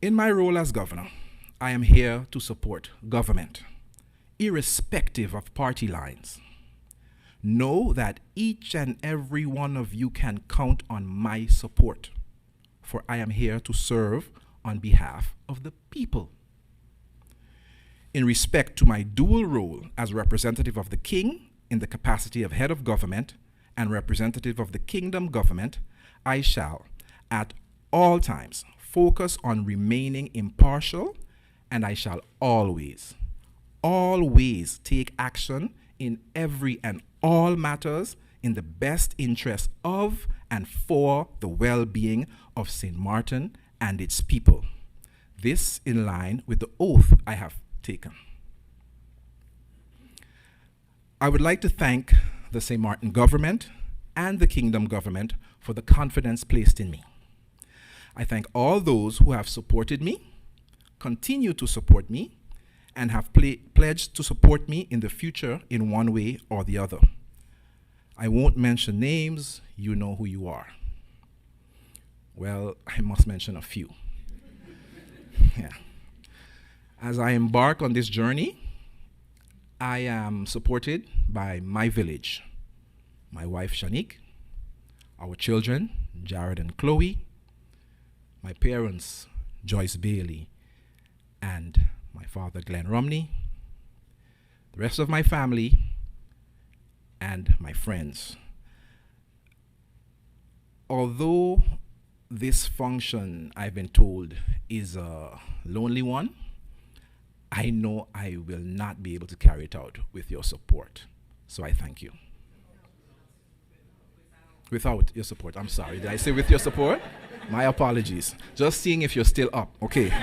In my role as governor, I am here to support government, irrespective of party lines. Know that each and every one of you can count on my support, for I am here to serve on behalf of the people. In respect to my dual role as representative of the king in the capacity of head of government and representative of the kingdom government, I shall, at all times, focus on remaining impartial, and I shall always take action in every and all matters in the best interest of and for the well-being of St. Maarten and its people. This in line with the oath I have taken. I would like to thank the St. Maarten government and the kingdom government for the confidence placed in me. I thank all those who have supported me, continue to support me, and have pledged to support me in the future in one way or the other. I won't mention names, you know who you are. Well, I must mention a few. Yeah. As I embark on this journey, I am supported by my village, my wife Shanique, our children, Jared and Chloe, my parents, Joyce Baly, and my father, Glenn Romney, the rest of my family, and my friends. Although this function, I've been told, is a lonely one, I know I will not be able to carry it out with your support. So I thank you. Without your support, I'm sorry. Did I say with your support? My apologies. Just seeing if you're still up. Okay.